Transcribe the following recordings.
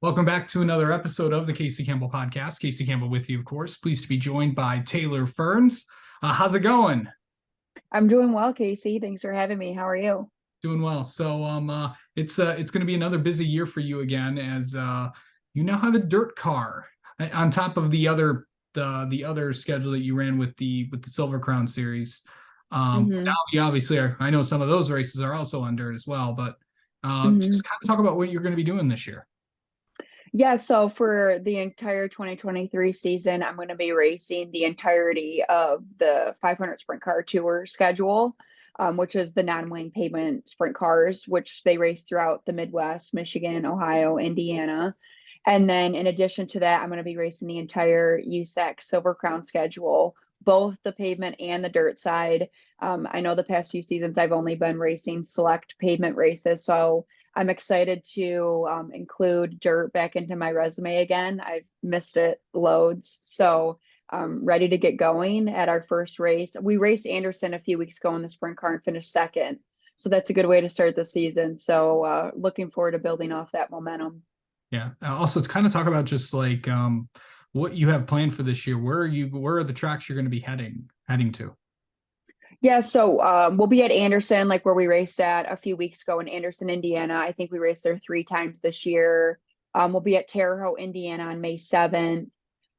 Welcome back to another episode of the Casey Campbell Podcast. Casey Campbell with you, of course. Pleased to be joined by Taylor Ferns. How's it going? I'm doing well, Casey. Thanks for having me. How are you? Doing well. It's going to be another busy year for you again, as you now have a dirt car on top of the other schedule that you ran with the Silver Crown Series. Now hmm you obviously are. I know some of those races are also on dirt as well, but hmm just kind of talk about what you're going to be doing this year. Yeah, so for the entire 2023 season, I'm going to be racing the entirety of the 500 Sprint Car Tour schedule, which is the non-wing pavement sprint cars, which they race throughout the Midwest, Michigan, Ohio, Indiana. And then in addition to that, I'm going to be racing the entire USAC Silver Crown schedule, both the pavement and the dirt side. I know the past few seasons I've only been racing select pavement races, so I'm excited to include dirt back into my resume again. I've missed it loads. So I'm ready to get going at our first race. We raced Anderson a few weeks ago in the sprint car and finished second. So that's a good way to start the season. So looking forward to building off that momentum. Yeah. Also, to kind of talk about just like what you have planned for this year. Where are the tracks you're going to be heading to? Yeah, so we'll be at Anderson, like where we raced at a few weeks ago in Anderson, Indiana. I think we raced there three times this year. We'll be at Terre Haute, Indiana on May 7th.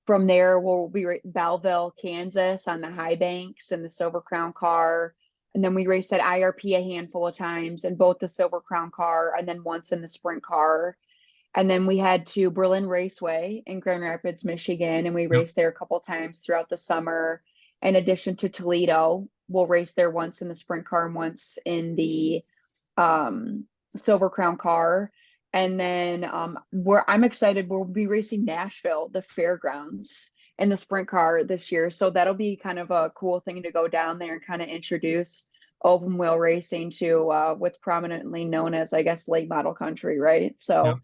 From there, we'll be Belleville, Kansas on the high banks and the Silver Crown car. And then we raced at IRP a handful of times in both the Silver Crown car and then once in the sprint car. And then we head to Berlin Raceway in Grand Rapids, Michigan, and we Yep. raced there a couple times throughout the summer. In addition to Toledo, we'll race there once in the sprint car and once in the um, Silver Crown car. And then I'm excited. We'll be racing Nashville, the fairgrounds, in the sprint car this year. So that'll be kind of a cool thing to go down there and kind of introduce open wheel racing to what's prominently known as, I guess, late model country, right? Yep. So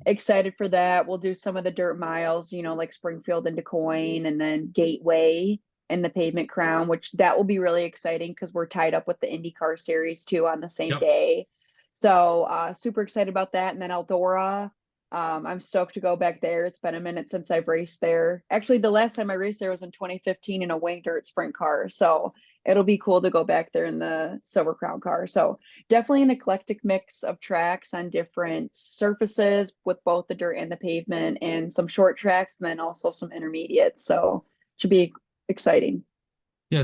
excited for that. We'll do some of the dirt miles, like Springfield and DeCoin, and then Gateway and the Pavement Crown, which that will be really exciting because we're tied up with the IndyCar series too on the same Yep. day. So super excited about that. And then Eldora. I'm stoked to go back there. It's been a minute since I've raced there. Actually, the last time I raced there was in 2015 in a wing dirt sprint car. So it'll be cool to go back there in the Silver Crown car. So definitely an eclectic mix of tracks on different surfaces with both the dirt and the pavement and some short tracks and then also some intermediates. So should be exciting. Yeah.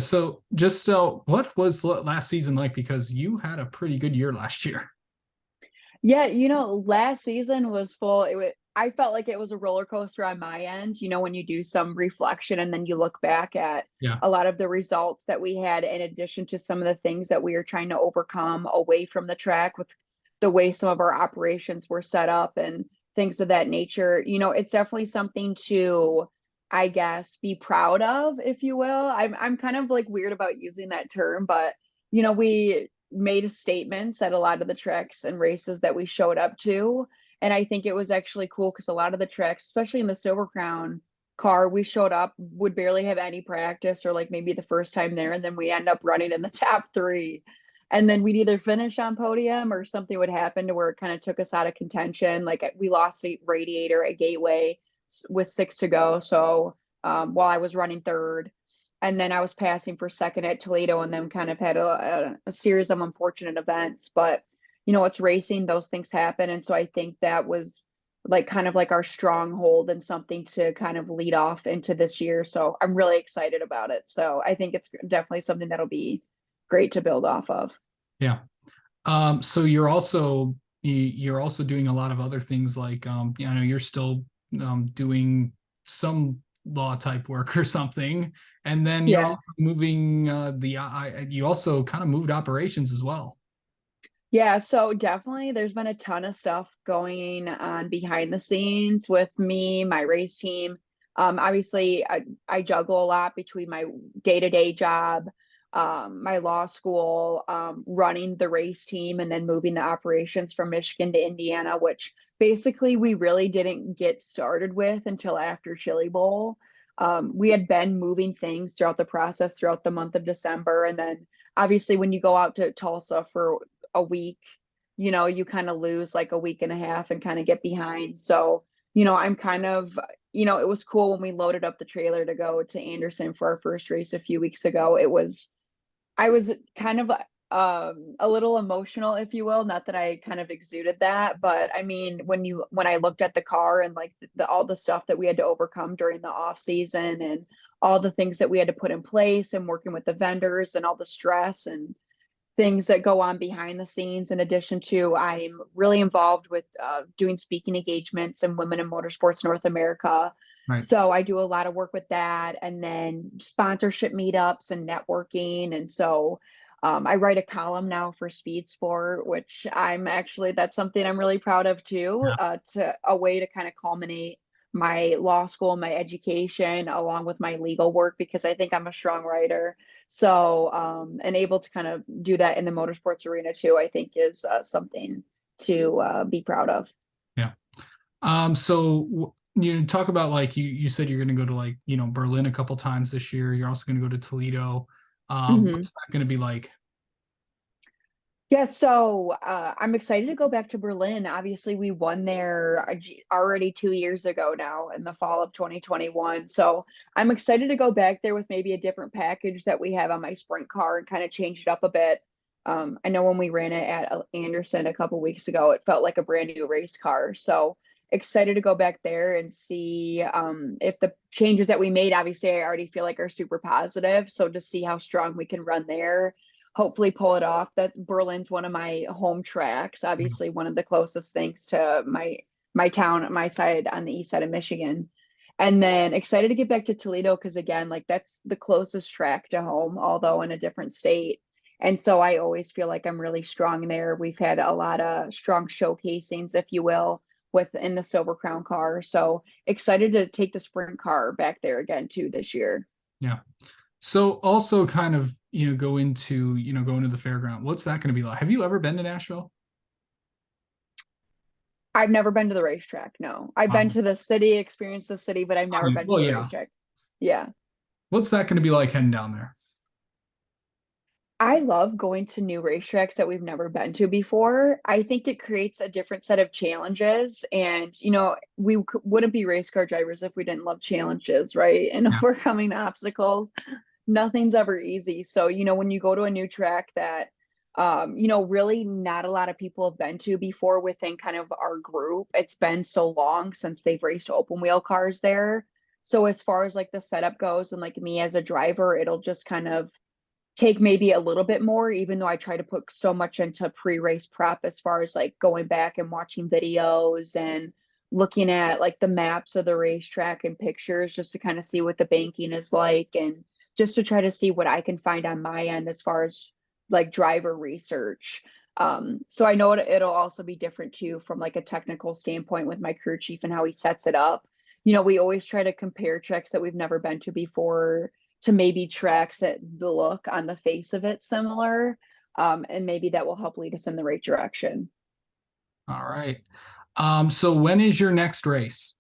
What was last season like? Because you had a pretty good year last year. Yeah, last season was full. I felt like it was a roller coaster on my end, when you do some reflection and then you look back at Yeah. a lot of the results that we had, in addition to some of the things that we are trying to overcome away from the track with the way some of our operations were set up and things of that nature. It's definitely something to, I guess, be proud of, if you will. I'm kind of like weird about using that term, but we made statements at a lot of the tracks and races that we showed up to. And I think it was actually cool because a lot of the tracks, especially in the Silver Crown car, we showed up, would barely have any practice or like maybe the first time there. And then we end up running in the top three. And then we'd either finish on podium or something would happen to where it kind of took us out of contention. Like we lost a radiator at Gateway with six to go. So while I was running third, and then I was passing for second at Toledo, and then kind of had a series of unfortunate events. But it's racing; those things happen, and so I think that was like kind of like our stronghold and something to kind of lead off into this year. So I'm really excited about it. So I think it's definitely something that'll be great to build off of. Yeah. So you're also doing a lot of other things like you're still doing some law type work or something, and then you're Yeah. also moving you also kind of moved operations as well. Yeah, so definitely there's been a ton of stuff going on behind the scenes with me, my race team. Obviously, I juggle a lot between my day-to-day job, my law school, running the race team, and then moving the operations from Michigan to Indiana, which basically we really didn't get started with until after Chili Bowl. We had been moving things throughout the process throughout the month of December, and then obviously when you go out to Tulsa for a week, you kind of lose like a week and a half and kind of get behind. So I'm kind of, it was cool when we loaded up the trailer to go to Anderson for our first race a few weeks ago. I was kind of a little emotional, if you will. Not that I kind of exuded that, but I mean, when I looked at the car and like all the stuff that we had to overcome during the off season and all the things that we had to put in place and working with the vendors and all the stress and things that go on behind the scenes. In addition to, I'm really involved with doing speaking engagements and Women in Motorsports North America. Right. So I do a lot of work with that, and then sponsorship meetups and networking. And so I write a column now for Speed Sport, which that's something I'm really proud of too, Yeah. to a way to kind of culminate my law school, my education, along with my legal work, because I think I'm a strong writer. So, and able to kind of do that in the motorsports arena too, I think is something to be proud of. Yeah. So you talk about like you said you're going to go to like, Berlin a couple times this year. You're also going to go to Toledo. Mhm. What's that going to be like? Yeah, so I'm excited to go back to Berlin. Obviously, we won there already 2 years ago now in the fall of 2021. So I'm excited to go back there with maybe a different package that we have on my sprint car and kind of change it up a bit. I know when we ran it at Anderson a couple weeks ago, it felt like a brand new race car. So excited to go back there and see if the changes that we made, obviously, I already feel like are super positive. So to see how strong we can run there, hopefully pull it off. That Berlin's one of my home tracks, obviously one of the closest things to my town, my side on the east side of Michigan. And then excited to get back to Toledo because again, like that's the closest track to home, although in a different state. And so I always feel like I'm really strong there. We've had a lot of strong showcasings, if you will, within the Silver Crown car. So excited to take the sprint car back there again too this year. Yeah. So also kind of, go into, going to the fairground. What's that going to be like? Have you ever been to Nashville? I've never been to the racetrack. No, I've been to the city, experienced the city, but I've never been to Well, the yeah. racetrack. Yeah. What's that going to be like heading down there? I love going to new racetracks that we've never been to before. I think it creates a different set of challenges. And, we wouldn't be race car drivers if we didn't love challenges, right? And Yeah. overcoming obstacles. Nothing's ever easy. So, when you go to a new track that, really not a lot of people have been to before within kind of our group, it's been so long since they've raced open wheel cars there. So, as far as like the setup goes, and like me as a driver, it'll just kind of take maybe a little bit more, even though I try to put so much into pre-race prep as far as like going back and watching videos and looking at like the maps of the racetrack and pictures just to kind of see what the banking is like and just to try to see what I can find on my end as far as like driver research. So I know it'll also be different too from like a technical standpoint with my crew chief and how he sets it up. We always try to compare tracks that we've never been to before to maybe tracks that the look on the face of it similar. And maybe that will help lead us in the right direction. All right. So when is your next race?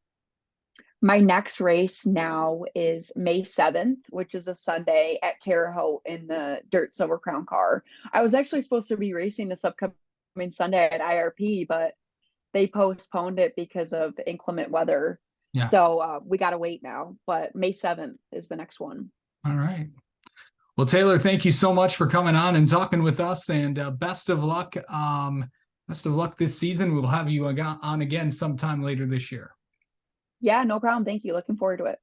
My next race now is May 7th, which is a Sunday at Terre Haute in the Dirt Silver Crown car. I was actually supposed to be racing this upcoming Sunday at IRP, but they postponed it because of inclement weather. Yeah. So we got to wait now, but May 7th is the next one. All right. Well, Taylor, thank you so much for coming on and talking with us, and best of luck. Best of luck this season. We'll have you on again sometime later this year. Yeah, no problem. Thank you. Looking forward to it.